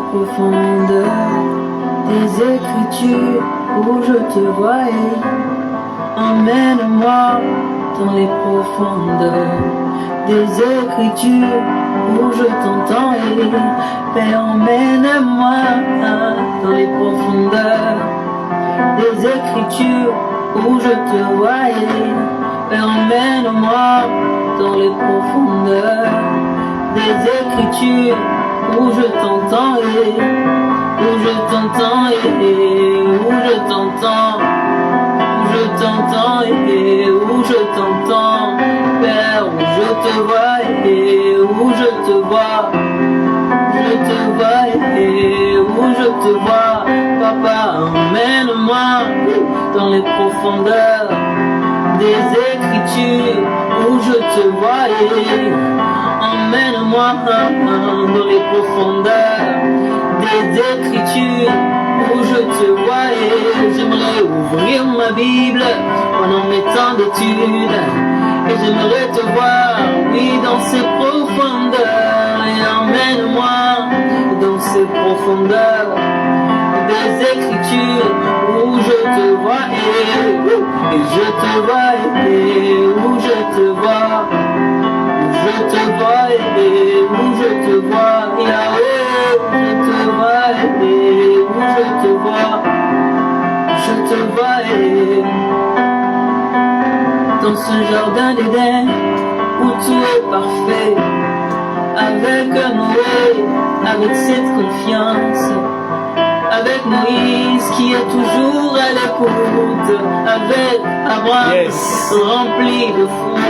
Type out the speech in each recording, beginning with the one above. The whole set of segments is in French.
profondeurs des Écritures où je te voyais. Emmène-moi dans les profondeurs des Écritures où je t'entendais. Père, emmène-moi dans les profondeurs des Écritures où je te voyais. Père, emmène-moi dans les profondeurs des Écritures où je t'entendais, où je t'entends, où je t'entends, où je t'entends, où je t'entends, Père, où je te vois, où je te vois, je te vois, où je te vois, Papa, emmène-moi dans les profondeurs des Écritures où je te voyais. Emmène-moi dans les profondeurs des Écritures où je te voyais. J'aimerais ouvrir ma Bible pendant mes temps d'études et j'aimerais te voir, oui, dans ces profondeurs. Et emmène-moi dans ces profondeurs des Écritures où je te vois et je te vois et où je te vois, où je te vois et où je te vois, Yahweh, je te vois et où je te vois, je te vois et dans ce jardin d'Éden où tout est parfait, avec Noé, avec cette confiance, avec Moïse qui est toujours à l'écoute, avec Abraham rempli de foi,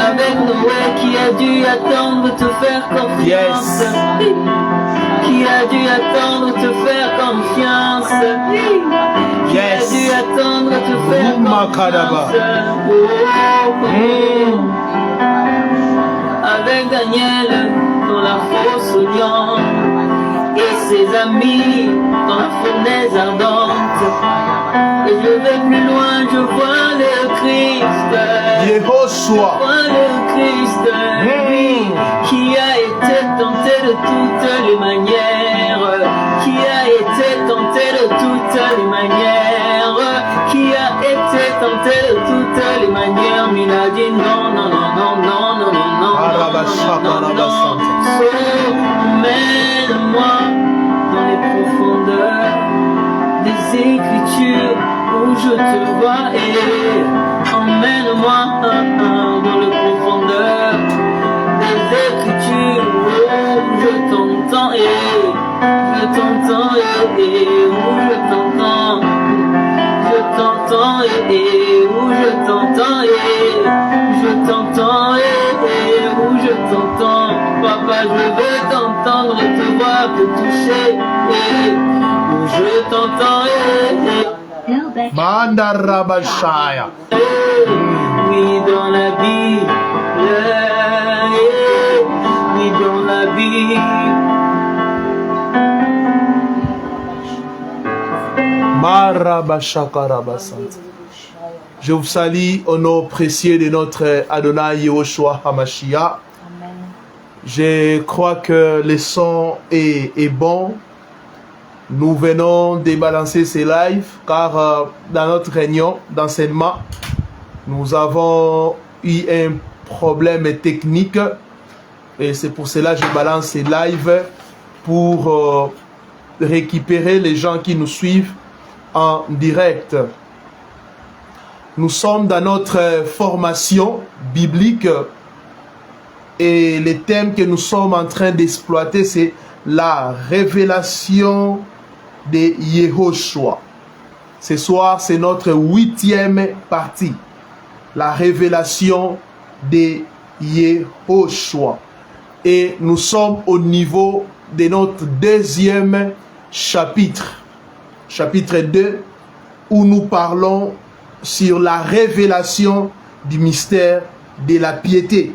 avec Noé qui a dû attendre te faire confiance, qui a dû attendre te faire confiance, qui a dû attendre te faire confiance. Avec Daniel dans la fosse au lion et ses amis dans la fournaise ardente. Et je vais plus loin, je vois le Christ. Yehoshua. Je vois le Christ, lui, qui a été tenté de toutes les manières, qui a été tenté de toutes les manières, qui a été tenté de toutes les manières, mais il a dit non, non, non, non, non, non, non, non, non, non, non, emmène-moi dans les profondeurs des Écritures où je te vois et emmène-moi dans les profondeurs des Écritures où je t'entends et je t'entends et où je t'entends, je t'entends et où je t'entends et je t'entends et où je t'entends, Papa, je veux t'entendre, te voir, te toucher et où je t'entends et Mandarabashaya. oui, dans la Bible, oui, dans la Bible. Je vous salue au nom précieux de notre Adonai Yehoshua HaMashiach. Je crois que le son est bon. Nous venons de balancer ces lives car dans notre réunion d'enseignement, nous avons eu un problème technique et c'est pour cela que je balance ces lives pour récupérer les gens qui nous suivent en direct. Nous sommes dans notre formation biblique et le thème que nous sommes en train d'exploiter, c'est la révélation de Yehoshua. Ce soir, c'est notre 8e partie, la révélation de Yehoshua. Et nous sommes au niveau de notre 2e chapitre, chapitre 2, où nous parlons sur la révélation du mystère de la piété.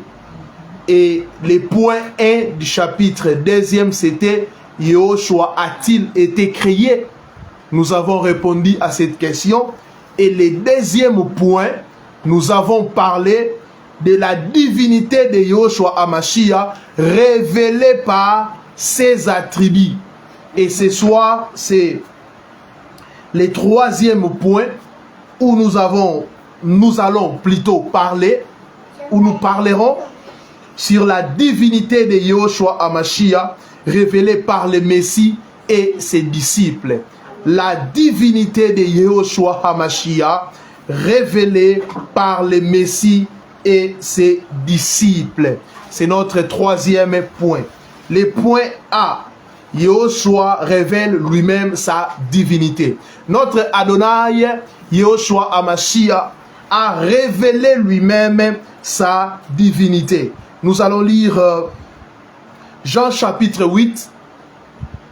Et le point 1 du chapitre 2e, c'était Yehoshua a-t-il été créé? Nous avons répondu à cette question. Et le deuxième point, nous avons parlé de la divinité de Yehoshua HaMashiach révélée par ses attributs. Et ce soir, c'est le troisième point où nous allons plutôt parler, où nous parlerons sur la divinité de Yahushua HaMashiach révélée par le Messie et ses disciples. La divinité de Yahushua HaMashiach révélée par le Messie et ses disciples. C'est notre troisième point. Le point A, Yahushua révèle lui-même sa divinité. Notre Adonai, Yahushua HaMashiach, a révélé lui-même sa divinité. Nous allons lire Jean chapitre 8.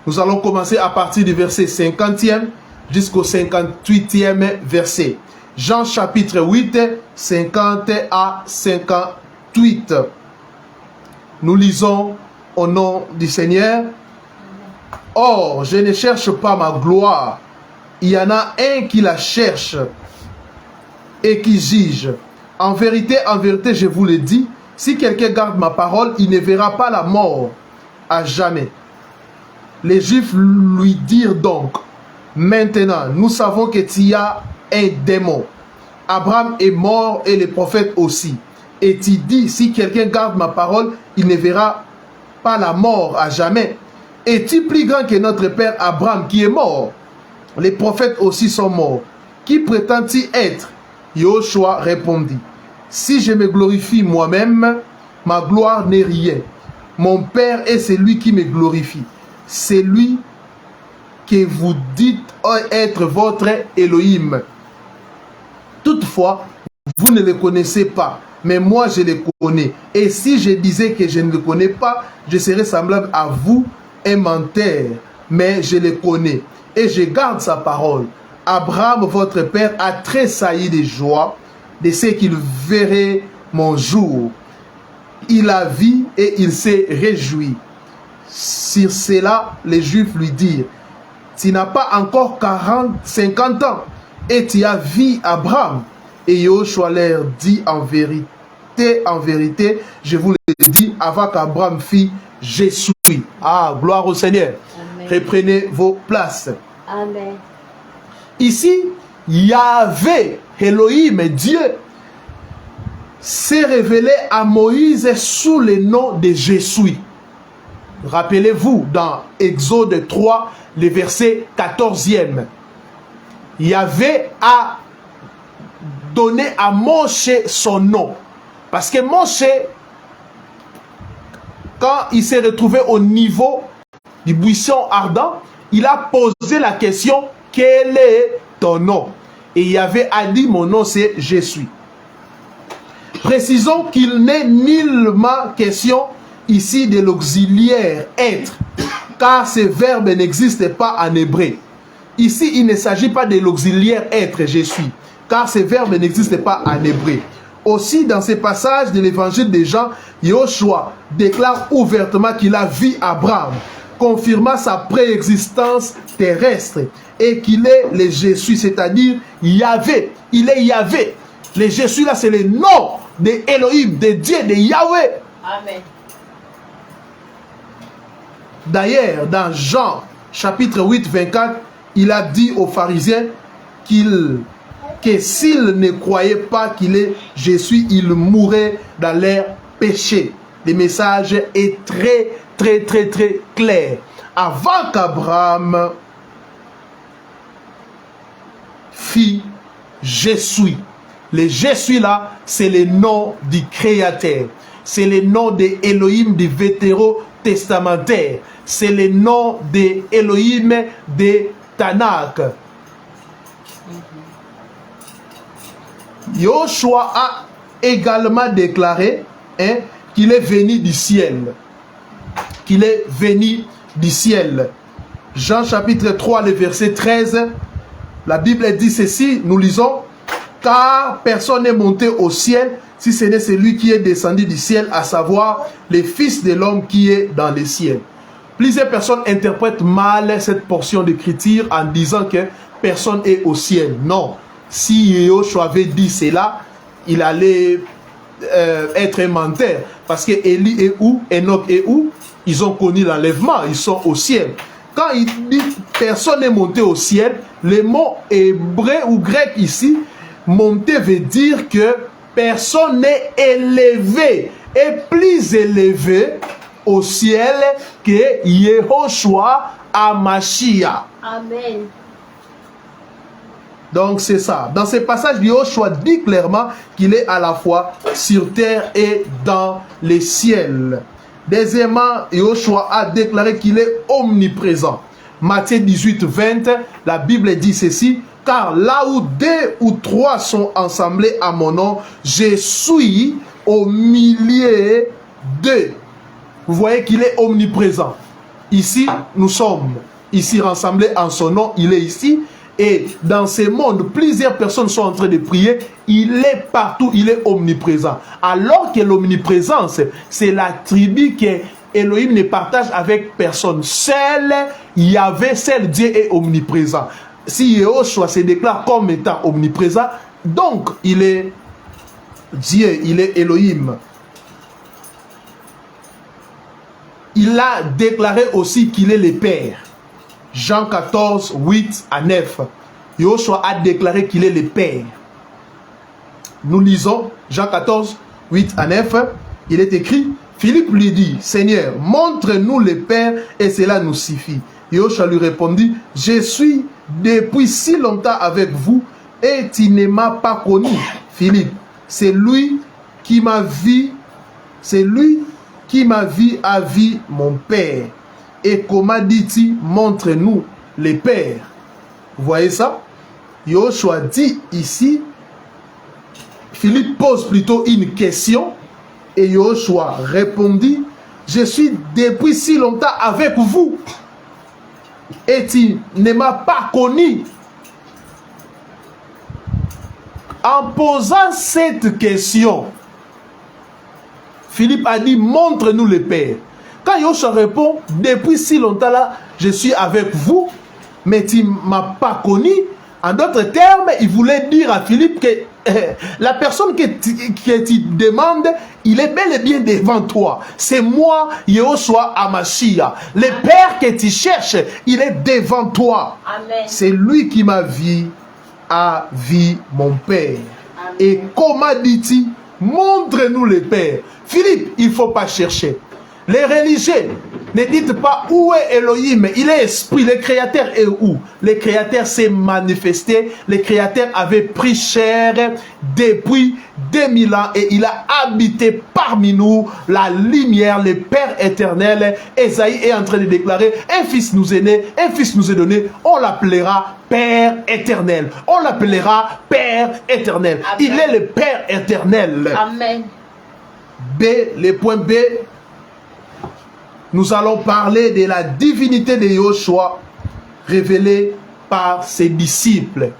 Nous allons commencer à partir du verset 50e jusqu'au 58e verset. Jean chapitre 8, 50 à 58. Nous lisons au nom du Seigneur. Or, je ne cherche pas ma gloire. Il y en a un qui la cherche et qui juge. En vérité, je vous le dis, si quelqu'un garde ma parole, il ne verra pas la mort à jamais. Les Juifs lui dirent donc, maintenant, nous savons que tu y a un démon. Abraham est mort et les prophètes aussi. Et tu dis, si quelqu'un garde ma parole, il ne verra pas la mort à jamais. Es-tu plus grand que notre père Abraham qui est mort? Les prophètes aussi sont morts. Qui prétend-il être? Yahushua répondit, si je me glorifie moi-même, ma gloire n'est rien. Mon Père est celui qui me glorifie. C'est lui que vous dites être votre Elohim. Toutefois, vous ne le connaissez pas, mais moi je le connais. Et si je disais que je ne le connais pas, je serais semblable à vous, un menteur. Mais je le connais et je garde sa parole. Abraham, votre père, a tressailli de joie de ce qu'il verrait mon jour. Il a vu et il s'est réjoui. Sur cela, les Juifs lui dirent, tu n'as pas encore 50 ans et tu as vu Abraham. Et Yahushua leur dit, en vérité, je vous le dis, avant qu'Abraham fît, je suis. Ah, gloire au Seigneur. Amen. Reprenez vos places. Amen. Ici, Yahvé, Elohim, Dieu, s'est révélé à Moïse sous le nom de Je suis. Rappelez-vous, dans Exode 3, le verset 14e, Yahvé a donné à Moshe son nom. Parce que Moshe, quand il s'est retrouvé au niveau du buisson ardent, il a posé la question, quel est ton nom? Et Yahvé a dit, mon nom c'est Je suis. Précisons qu'il n'est nullement question ici de l'auxiliaire être, car ce verbe n'existe pas en hébreu. Ici, il ne s'agit pas de l'auxiliaire être, je suis, car ce verbe n'existe pas en hébreu. Aussi, dans ces passages de l'évangile de Jean, Yahushua déclare ouvertement qu'il a vu Abraham, confirmant sa préexistence terrestre et qu'il est le Je suis, c'est-à-dire Yahvé. Il est Yahvé. Le Je suis là, c'est le nom de Elohim, de Dieu, de Yahweh. Amen. D'ailleurs, dans Jean chapitre 8, 24, il a dit aux pharisiens que s'ils ne croyaient pas qu'il est Je suis, ils mourraient dans leur péché. Le message est très clair. Avant qu'Abraham fit Je suis. Le Je suis là, c'est le nom du Créateur. C'est le nom de Elohim du Vétéro-testamentaire. C'est le nom de Elohim de Tanakh. Yahushua a également déclaré qu'il est venu du ciel. Qu'il est venu du ciel. Jean chapitre 3, le verset 13. La Bible dit ceci, nous lisons. Car personne n'est monté au ciel si ce n'est celui qui est descendu du ciel, à savoir le Fils de l'homme qui est dans le ciel. Plusieurs personnes interprètent mal cette portion d'écriture en disant que personne n'est au ciel. Non. Si Yahushua avait dit cela, il allait être un menteur. Parce que Élie est où? Enoch est où? ils ont connu l'enlèvement, ils sont au ciel. Quand il dit personne n'est monté au ciel, le mot hébreu ou grec ici, monter veut dire que personne n'est élevé et plus élevé au ciel que Yehoshua HaMashiach. Amen. Donc c'est ça. Dans ce passage, Yehoshua dit clairement qu'il est à la fois sur terre et dans les ciels. Deuxièmement, Yehoshua a déclaré qu'il est omniprésent. Matthieu 18, 20, la Bible dit ceci: car là où 2 ou 3 sont assemblés à mon nom, je suis au milieu d'eux. Vous voyez qu'il est omniprésent. Ici, nous sommes ici rassemblés en son nom, il est ici. Et dans ce monde, plusieurs personnes sont en train de prier. Il est partout, il est omniprésent. Alors que l'omniprésence, c'est l'attribut que Elohim ne partage avec personne. Seul Yahvé, seul Dieu est omniprésent. Si Yehoshua se déclare comme étant omniprésent, donc il est Dieu, il est Elohim. Il a déclaré aussi qu'il est le Père. Jean 14, 8 à 9. Yehoshua a déclaré qu'il est le Père. Nous lisons Jean 14, 8 à 9. Il est écrit: Philippe lui dit, Seigneur, montre-nous le Père et cela nous suffit. Yehoshua lui répondit: je suis depuis si longtemps avec vous et tu ne m'as pas connu, Philippe. C'est lui qui m'a vu, a vu mon Père. Et comment dit-il, montre-nous les pères. Vous voyez ça? Yehoshua dit ici, Philippe pose plutôt une question et Yehoshua répondit: je suis depuis si longtemps avec vous et tu ne m'as pas connu. En posant cette question, Philippe a dit: montre-nous le Père. Quand Yehoshua répond: depuis si longtemps là, je suis avec vous, mais tu ne m'as pas connu. En d'autres termes, il voulait dire à Philippe que la personne que tu demandes, il est bel et bien devant toi. C'est moi, Yehoshua HaMashiach. Le Père que tu cherches, il est devant toi. C'est lui qui m'a vu, a vu mon Père. Amen. Et comment dit-il? Montre-nous le Père. Philippe, il ne faut pas chercher. Les religieux, ne dites pas où est Elohim, il est esprit, le créateur est où? Le créateur s'est manifesté, le créateur avait pris chair depuis 2000 ans et il a habité parmi nous, la lumière, le Père éternel. Ésaïe est en train de déclarer: un fils nous est né, un fils nous est donné, on l'appellera Père éternel. On l'appellera Père éternel. Amen. Il est le Père éternel. Amen. B, le point B. Nous allons parler de la divinité de Yehoshua révélée par ses disciples.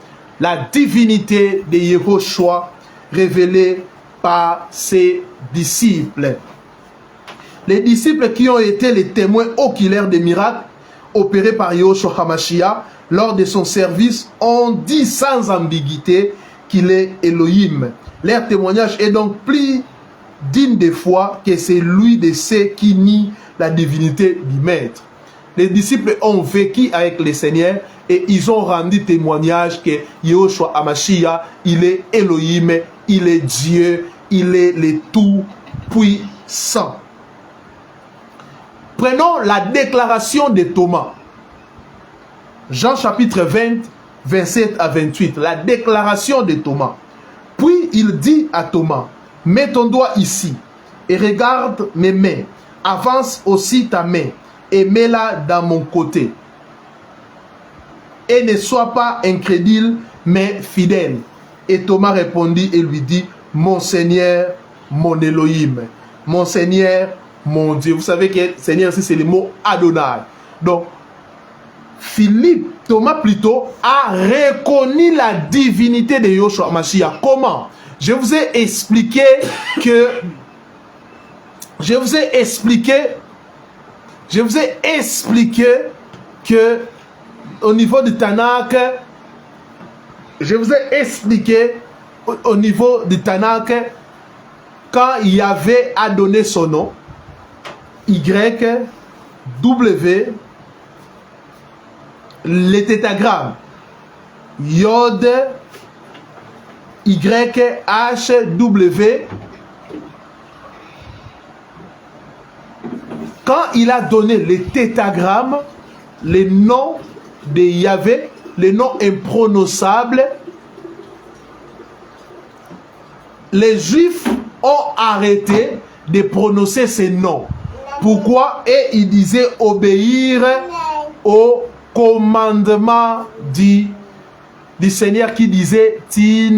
La divinité de Yehoshua révélée par ses disciples. Les disciples qui ont été les témoins oculaires des miracles opérés par Yehoshua HaMashiach lors de son service ont dit sans ambiguïté qu'il est Elohim. Leur témoignage est donc plus digne de foi que celui de ceux qui nient la divinité du Maître. Les disciples ont vécu avec le Seigneur et ils ont rendu témoignage que Yehoshua HaMashiach, il est Elohim, il est Dieu, il est le Tout-Puissant. Prenons la déclaration de Thomas. Jean chapitre 20, 27 à 28. La déclaration de Thomas. Puis il dit à Thomas: mets ton doigt ici et regarde mes mains. Avance aussi ta main et mets-la dans mon côté. Et ne sois pas incrédule, mais fidèle. Et Thomas répondit et lui dit: mon Seigneur, mon Elohim. Mon Seigneur, mon Dieu. Vous savez que Seigneur, c'est le mot Adonai. Donc, Thomas plutôt, a reconnu la divinité de Yehoshua HaMashiach. Comment? Je vous ai expliqué que au niveau du Tanakh, quand Yahvé a donné son nom, Y, W, les tétagrammes Yod, Y, H, W. Quand il a donné les tétagrammes, les noms de Yahvé, les noms imprononçables, les Juifs ont arrêté de prononcer ces noms. Pourquoi? Et ils disaient obéir au commandement du Seigneur qui disait tu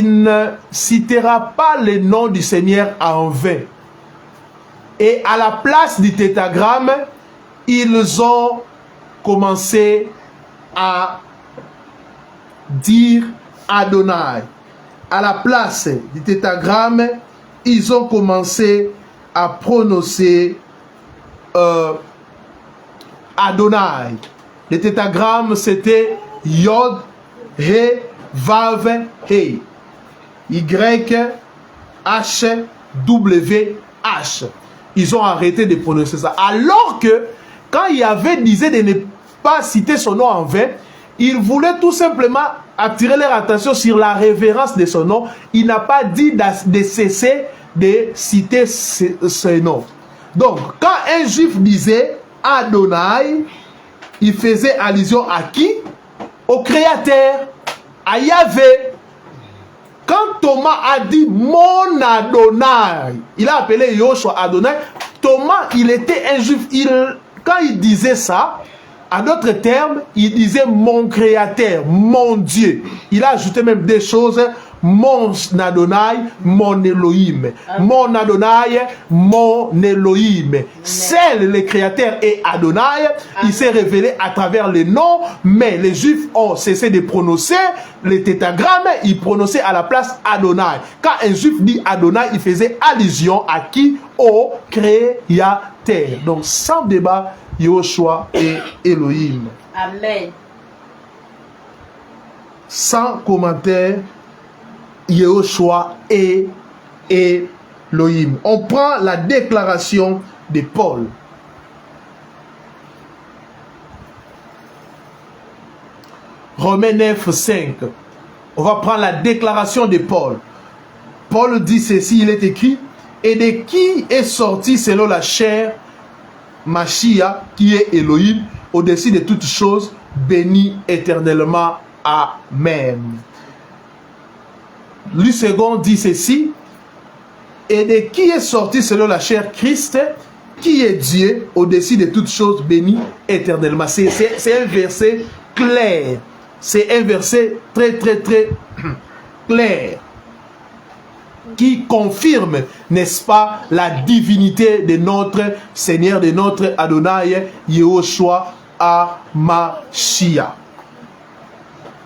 ne citeras pas les noms du Seigneur en vain. Et à la place du tétagramme, ils ont commencé à dire Adonai. À la place du tétagramme, ils ont commencé à prononcer Adonai. Le tétagramme, c'était Yod, He, Vav, He. Y, H, W, H. Ils ont arrêté de prononcer ça. Alors que, quand Yahvé disait de ne pas citer son nom en vain, il voulait tout simplement attirer leur attention sur la révérence de son nom. Il n'a pas dit de cesser de citer ce nom. Donc, quand un juif disait Adonai, il faisait allusion à qui? Au Créateur, à Yahvé. Quand Thomas a dit mon Adonai, il a appelé Yoshua Adonai. Thomas, il était un juif. Quand il disait ça, en d'autres termes, il disait mon Créateur, mon Dieu. Il a ajouté même des choses. Mon Adonai, mon Elohim. Mon Adonai, mon Elohim. Seul le Créateur est Adonai. Il s'est révélé à travers les noms, mais les Juifs ont cessé de prononcer les tétagrammes. Ils prononçaient à la place Adonai. Quand un Juif dit Adonai, il faisait allusion à qui? Au Créateur. Donc sans débat, Yoshua et Elohim. Amen. Sans commentaire, Yoshua et Elohim. On prend la déclaration de Paul. Romains 9, 5. On va prendre la déclaration de Paul. Paul dit ceci, il est écrit, et de qui est sorti selon la chair Mashiach, qui est Elohim, au-dessus de toutes choses, béni éternellement. Amen. Le second dit ceci, et de qui est sorti selon la chair Christ, qui est Dieu, au-dessus de toutes choses, béni éternellement. C'est un verset clair. C'est un verset très clair, qui confirme, n'est-ce pas, la divinité de notre Seigneur, de notre Adonai, Yehoshua HaMashiach.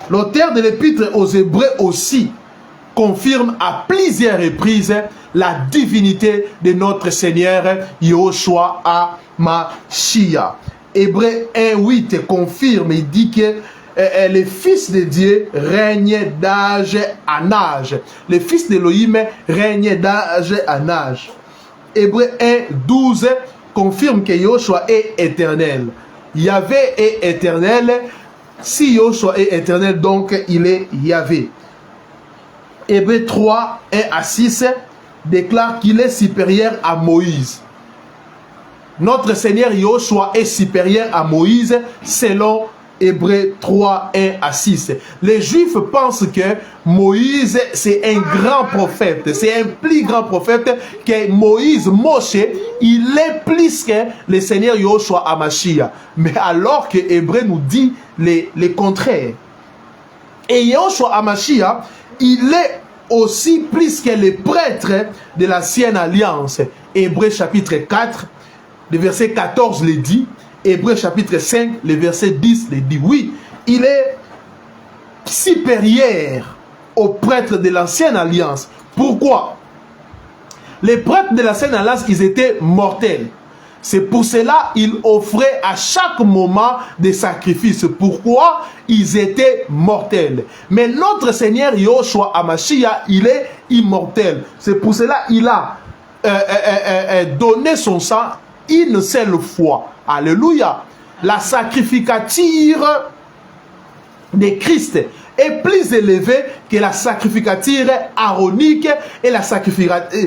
L'auteur de l'épître aux Hébreux aussi confirme à plusieurs reprises la divinité de notre Seigneur, Yehoshua HaMashiach. Hébreux 1:8 confirme, il dit que le Fils de Dieu règne d'âge en âge. Le Fils d'Élohim règne d'âge en âge. Hébreux 1:12 confirme que Yoshua est éternel. Yahvé est éternel. Si Yoshua est éternel, donc il est Yahvé. Hébreux 3:1-6 déclare qu'il est supérieur à Moïse. Notre Seigneur Yoshua est supérieur à Moïse selon Hébreux 3:1-6. Les Juifs pensent que Moïse c'est un grand prophète, c'est un plus grand prophète que Moïse, Moshe, il est plus que le Seigneur Yoshua HaMashiach. Mais alors que Hébreux nous dit le contraire. Et Yoshua HaMashiach, il est aussi plus que les prêtres de l'ancienne alliance. Hébreux chapitre 4, le verset 14 le dit. Hébreux chapitre 5, le verset 10 le dit. Oui, il est supérieur aux prêtres de l'ancienne alliance. Pourquoi? Les prêtres de l'ancienne alliance, ils étaient mortels. C'est pour cela qu'ils offraient à chaque moment des sacrifices. Pourquoi? Ils étaient mortels. Mais notre Seigneur Yoshua HaMashiach, il est immortel. C'est pour cela qu'il a donné son sang une seule fois. Alléluia. La sacrificature de Christ est plus élevée que la sacrificature aaronique et la sacrificature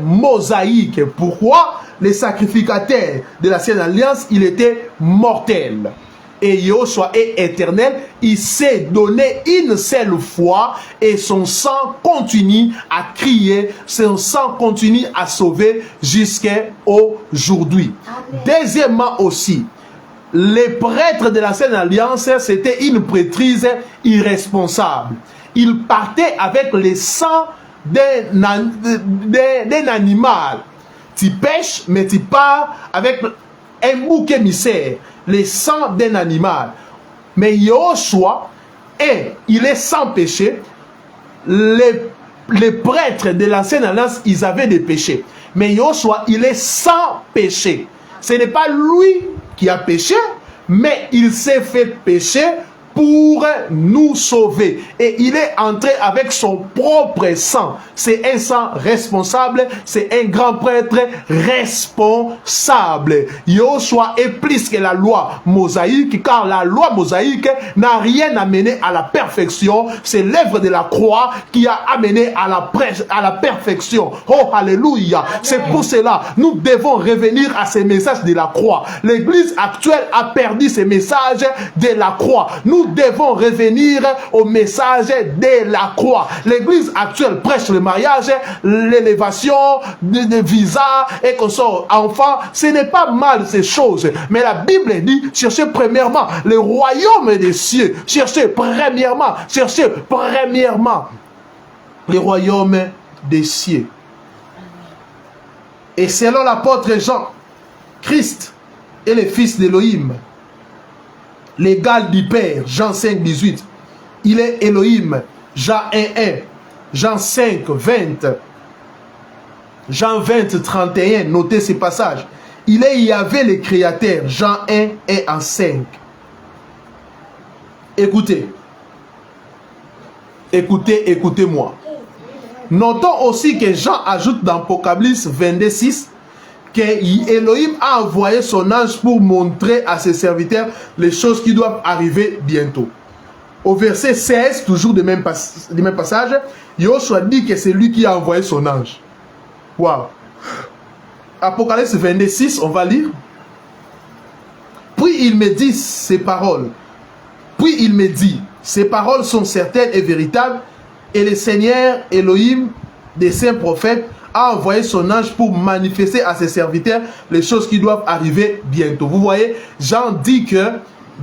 mosaïque. Pourquoi? Les sacrificateurs de l'ancienne alliance, il était mortel. Et Yahushua est éternel, il s'est donné une seule fois et son sang continue à crier, son sang continue à sauver jusqu'à aujourd'hui. Deuxièmement aussi, les prêtres de l'ancienne alliance, c'était une prêtrise irresponsable. Ils partaient avec le sang d'un animal. Tu pêches, mais tu pars avec un bouc émissaire, le sang d'un animal. Mais Yahushua, il est sans péché. Les prêtres de l'ancienne alliance, ils avaient des péchés. Mais Yahushua, il est sans péché. Ce n'est pas lui qui a péché, mais il s'est fait pécher pour nous sauver. Et il est entré avec son propre sang. C'est un sang responsable, c'est un grand prêtre responsable. Yahushua est plus que la loi mosaïque, car la loi mosaïque n'a rien amené à la perfection. C'est l'œuvre de la croix qui a amené à la perfection. Oh, alléluia. C'est pour cela, nous devons revenir à ces messages de la croix. L'église actuelle a perdu ces messages de la croix. Nous devons revenir au message de la croix. L'église actuelle prêche le mariage, l'élévation, de visa et qu'on sort enfant. Ce n'est pas mal ces choses. Mais la Bible dit, cherchez premièrement le royaume des cieux. Cherchez premièrement le royaume des cieux. Et selon l'apôtre Jean, Christ est le fils d'Élohim, l'égal du Père, Jean 5, 18. Il est Elohim, Jean 1, 1. Jean 5, 20. Jean 20, 31. Notez ces passages. Il est Yahvé le Créateur, Jean 1, 1 à 5. Écoutez. Écoutez-moi. Notons aussi que Jean ajoute dans Apocalypse 22, 6 que Elohim a envoyé son ange pour montrer à ses serviteurs les choses qui doivent arriver bientôt. Au verset 16, toujours du même passage, Yahushua dit que c'est lui qui a envoyé son ange. Wow. Apocalypse 22, 6, on va lire. Puis il me dit ces paroles. Puis il me dit, ces paroles sont certaines et véritables, et le Seigneur Elohim des saints prophètes a envoyé son ange pour manifester à ses serviteurs les choses qui doivent arriver bientôt. Vous voyez, Jean dit que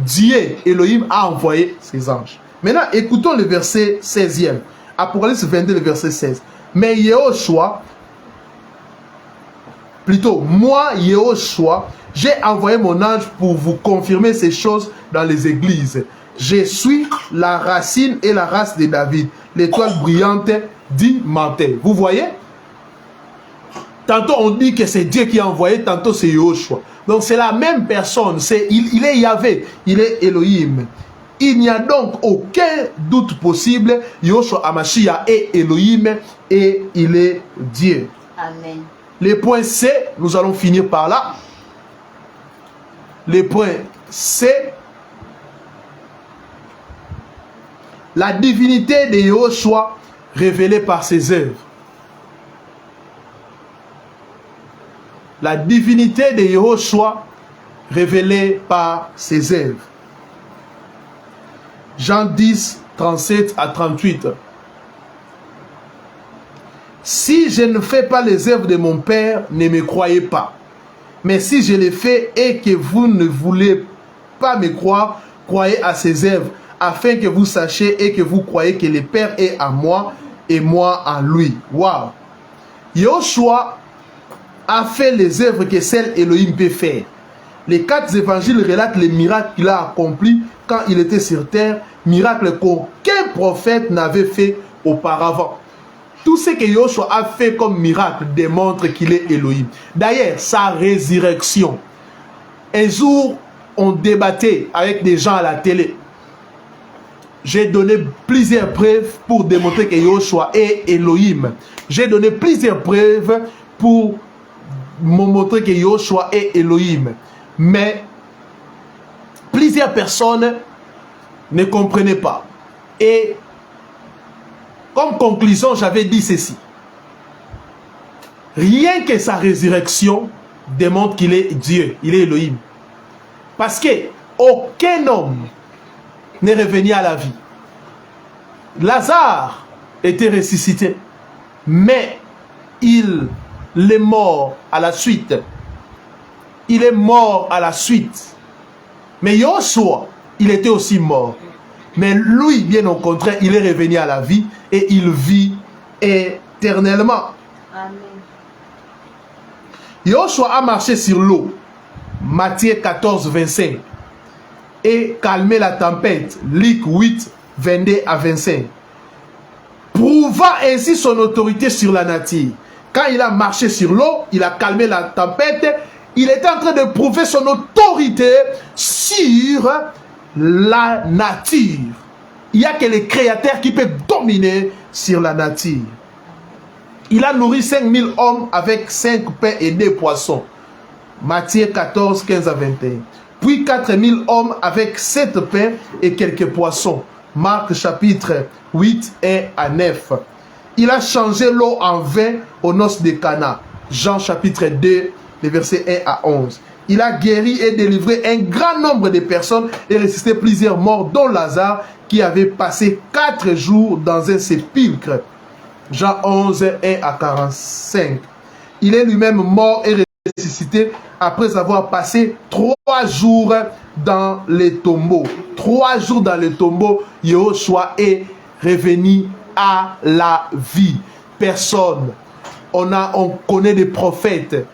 Dieu, Elohim, a envoyé ses anges. Maintenant, écoutons le verset 16e. Apocalypse 22, le verset 16. Mais Yahushua, plutôt, moi, Yahushua, j'ai envoyé mon ange pour vous confirmer ces choses dans les églises. Je suis la racine et la race de David, l'étoile brillante dit menteur. Vous voyez? Tantôt on dit que c'est Dieu qui a envoyé, tantôt c'est Yahushua. Donc c'est la même personne. Il est Yahvé, il est Elohim. Il n'y a donc aucun doute possible. Yahushua Hamashiach est Elohim et il est Dieu. Amen. Le point C, nous allons finir par là. Le point C, la divinité de Yahushua révélée par ses œuvres. La divinité de Yahushua révélée par ses œuvres. Jean 10, 37 à 38. Si je ne fais pas les œuvres de mon Père, ne me croyez pas. Mais si je les fais et que vous ne voulez pas me croire, croyez à ses œuvres, afin que vous sachiez et que vous croyez que le Père est à moi et moi en lui. Waouh! Yahushua a fait les œuvres que seul Elohim peut faire. Les 4 évangiles relatent les miracles qu'il a accomplis quand il était sur terre, miracles qu'aucun prophète n'avait fait auparavant. Tout ce que Yahushua a fait comme miracle démontre qu'il est Elohim. D'ailleurs, sa résurrection. Un jour, on débattait avec des gens à la télé. J'ai donné plusieurs preuves pour démontrer que Yahushua est Elohim. J'ai donné plusieurs preuves pour me montrer que Yoshua est Elohim. Mais plusieurs personnes ne comprenaient pas. Et comme conclusion, j'avais dit ceci. Rien que sa résurrection démontre qu'il est Dieu, il est Elohim. Parce que aucun homme n'est revenu à la vie. Lazare était ressuscité, mais il est mort à la suite. Il est mort à la suite. Mais Yoshua, il était aussi mort. Mais lui, bien au contraire, il est revenu à la vie et il vit éternellement. Amen. Yoshua a marché sur l'eau, Matthieu 14, 25, et calmé la tempête, Luc 8, 22 à 25, prouvant ainsi son autorité sur la nature. Quand il a marché sur l'eau, il a calmé la tempête, il était en train de prouver son autorité sur la nature. Il n'y a que le Créateur qui peut dominer sur la nature. Il a nourri 5000 hommes avec 5 pains et 2 poissons. Matthieu 14, 15 à 21. Puis 4000 hommes avec 7 pains et quelques poissons. Marc chapitre 8, 1 à 9. Il a changé l'eau en vin aux noces de Cana. Jean chapitre 2, les versets 1 à 11. Il a guéri et délivré un grand nombre de personnes et ressuscité plusieurs morts, dont Lazare, qui avait passé 4 jours dans un sépulcre. Jean 11, 1 à 45. Il est lui-même mort et ressuscité après avoir passé 3 jours dans les tombeaux. 3 jours dans les tombeaux, Yoshua est revenu à la vie. Personne. On connaît des prophètes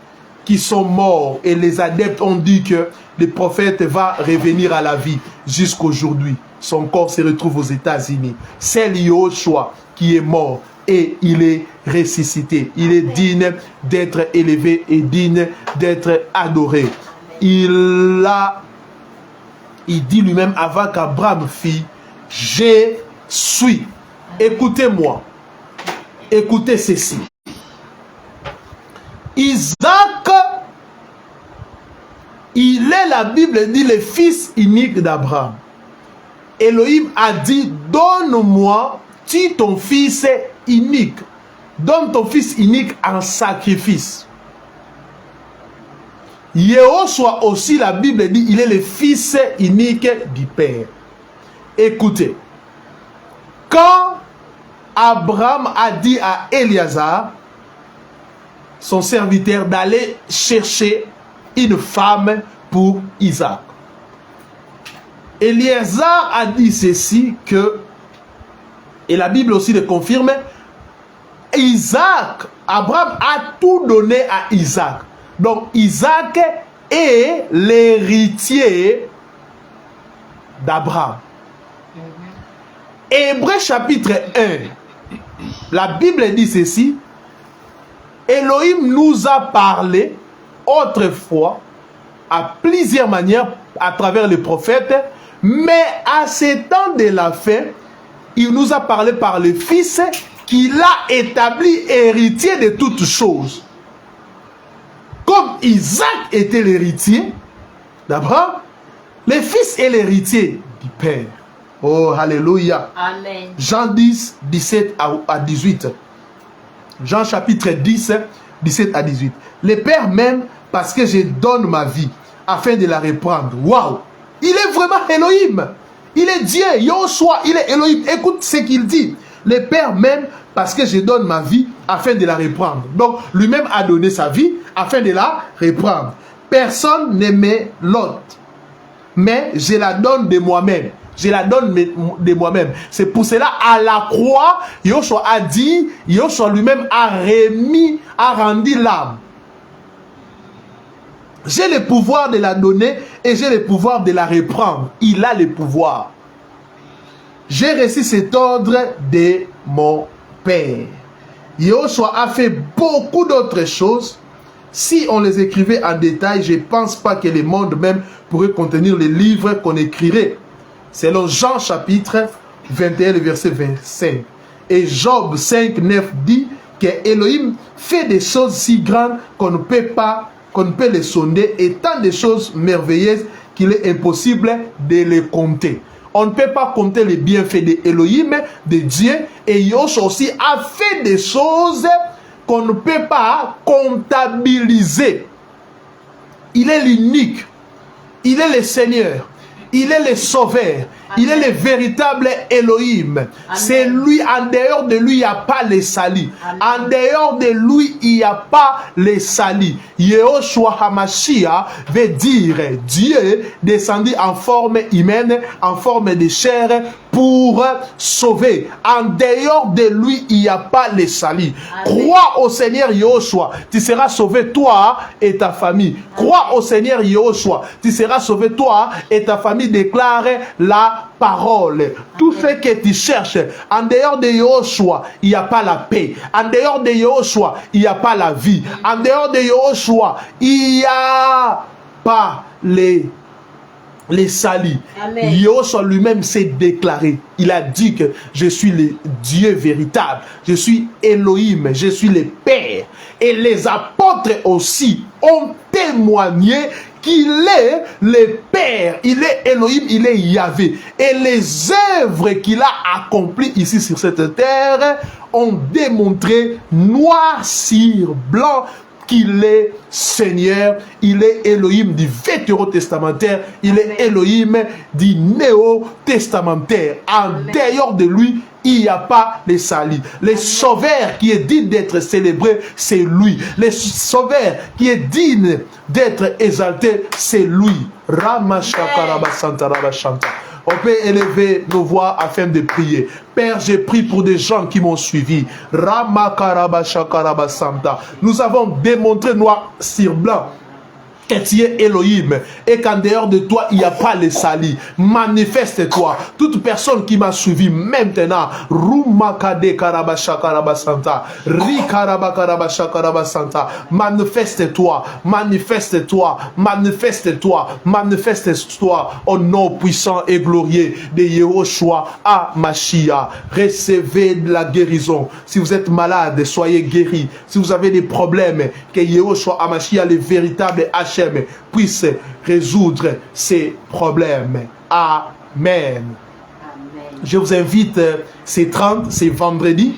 qui sont morts et les adeptes ont dit que le prophète va revenir à la vie jusqu'aujourd'hui. Son corps se retrouve aux États-Unis. C'est Yoshua qui est mort et il est ressuscité. Il est digne d'être élevé et digne d'être adoré. Il dit lui-même avant qu'Abraham fît, je suis. Écoutez-moi. Écoutez ceci. Isaac, il est, la Bible dit, le fils unique d'Abraham. Elohim a dit, donne-moi, tu ton fils unique. Donne ton fils unique en sacrifice. Yoshua aussi, la Bible dit, il est le fils unique du Père. Écoutez, quand Abraham a dit à Éliazar, son serviteur, d'aller chercher une femme pour Isaac, Éliazar a dit ceci que, et la Bible aussi le confirme, Isaac, Abraham a tout donné à Isaac. Donc Isaac est l'héritier d'Abraham. Hébreux chapitre 1, la Bible dit ceci, Elohim nous a parlé autrefois à plusieurs manières à travers les prophètes, mais à ce temps de la fin, il nous a parlé par le Fils qu'il a établi héritier de toutes choses. Comme Isaac était l'héritier d'Abraham, le Fils est l'héritier du Père. Oh, alléluia. Amen. Jean 10, 17 à 18. Jean chapitre 10, 17 à 18. Le Père m'aime parce que je donne ma vie afin de la reprendre. Waouh! Il est vraiment Elohim. Il est Dieu. Yoshua, il est Elohim. Écoute ce qu'il dit. Le Père m'aime parce que je donne ma vie afin de la reprendre. Donc, lui-même a donné sa vie afin de la reprendre. Personne n'aimait l'autre, mais je la donne de moi-même. Je la donne de moi-même. C'est pour cela, à la croix, Yoshua a dit, Yoshua lui-même a rendu l'âme. J'ai le pouvoir de la donner et j'ai le pouvoir de la reprendre. Il a le pouvoir. J'ai reçu cet ordre de mon Père. Yoshua a fait beaucoup d'autres choses. Si on les écrivait en détail, je ne pense pas que le monde même pourrait contenir les livres qu'on écrirait. Selon Jean chapitre 21, le verset 25. Et Job 5, 9 dit que Elohim fait des choses si grandes qu'on ne peut pas, qu'on ne peut les sonder, et tant de choses merveilleuses qu'il est impossible de les compter. On ne peut pas compter les bienfaits d'Elohim, de Dieu, et Yoshua aussi a fait des choses qu'on ne peut pas comptabiliser. Il est l'unique, il est le Seigneur, il est le Sauveur, il est le véritable Elohim. C'est lui, en dehors de lui, il n'y a pas les salis. En dehors de lui, il n'y a pas les salis. Yehoshua HaMashiach veut dire Dieu descendu en forme humaine, en forme de chair, pour sauver. En dehors de lui, il n'y a pas les salis. Crois au Seigneur Yehoshua, tu seras sauvé toi et ta famille. Crois au Seigneur Yehoshua, tu seras sauvé toi et ta famille, déclare la parole. Tout ce que tu cherches, en dehors de Yehoshua, il n'y a pas la paix. En dehors de Yehoshua, il n'y a pas la vie. En dehors de Yehoshua, il n'y a pas les salis. Yehoshua lui-même s'est déclaré. Il a dit que je suis le Dieu véritable. Je suis Elohim. Je suis le Père. Et les apôtres aussi ont témoigné qu'il est le Père, il est Elohim, il est Yahvé. Et les œuvres qu'il a accomplies ici sur cette terre ont démontré noir sur blanc qu'il est Seigneur, il est Elohim du Vétérotestamentaire, il est Elohim du Néo-testamentaire. En dehors de lui, il n'y a pas les salis. Le sauveur qui est digne d'être célébré, c'est lui. Le sauveur qui est digne d'être exalté, c'est lui. On peut élever nos voix afin de prier. Père, j'ai prié pour des gens qui m'ont suivi. Nous avons démontré noir sur blanc que tu es Elohim et qu'en dehors de toi, il n'y a pas les salis. Manifeste-toi. Toute personne qui m'a suivi maintenant, manifeste-toi, manifeste-toi, manifeste-toi, manifeste-toi au nom puissant et glorieux de Yehoshua HaMashiach. Recevez de la guérison. Si vous êtes malade, soyez guéris. Si vous avez des problèmes, que Yehoshua HaMashiach, le véritable Hachem, puisse résoudre ces problèmes. Amen. Je vous invite, c'est 30, c'est vendredi.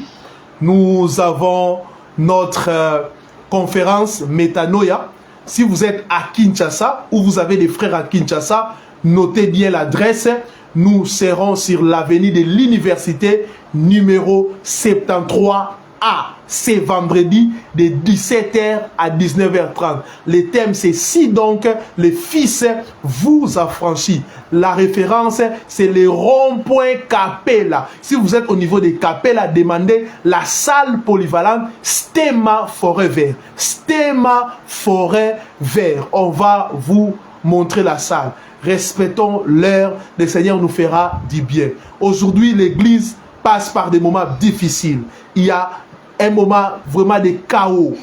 Nous avons notre conférence Métanoïa. Si vous êtes à Kinshasa ou vous avez des frères à Kinshasa, notez bien l'adresse. Nous serons sur l'avenue de l'université numéro 73A. C'est vendredi de 17h à 19h30. Le thème c'est si donc le Fils vous a franchi. La référence c'est le rond-point Capella. Si vous êtes au niveau des Capella, demandez la salle polyvalente Stema Forever. Stema Forever. On va vous montrer la salle. Respectons l'heure. Le Seigneur nous fera du bien. Aujourd'hui l'église passe par des moments difficiles. Il y a un moment vraiment de chaos.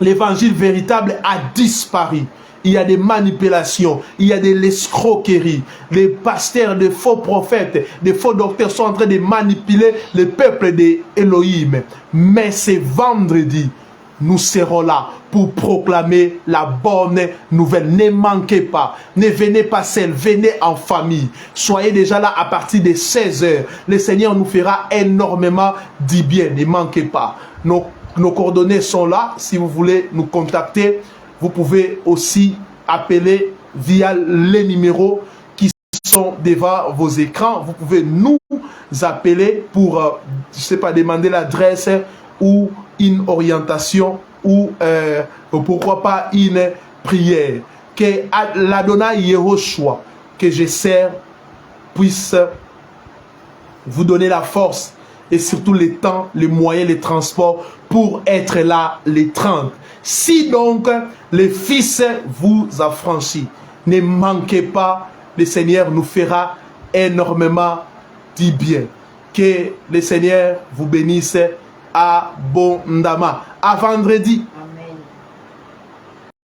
L'évangile véritable a disparu. Il y a des manipulations, il y a de l'escroquerie. Les pasteurs, des faux prophètes, des faux docteurs sont en train de manipuler le peuple d'Elohim. Mais c'est vendredi, nous serons là pour proclamer la bonne nouvelle. Ne manquez pas, ne venez pas seul, venez en famille. Soyez déjà là à partir de 16h. Le Seigneur nous fera énormément du bien. Ne manquez pas. Nos coordonnées sont là. Si vous voulez nous contacter, vous pouvez aussi appeler via les numéros qui sont devant vos écrans. Vous pouvez nous appeler pour, je sais pas, demander l'adresse ou une orientation ou pourquoi pas une prière. Que l'Adonai Yehoshua que je sers puisse vous donner la force et surtout les temps, les moyens, les transports pour être là les 30. Si donc le Fils vous a franchi, ne manquez pas, le Seigneur nous fera énormément du bien. Que le Seigneur vous bénisse abondamment. À vendredi.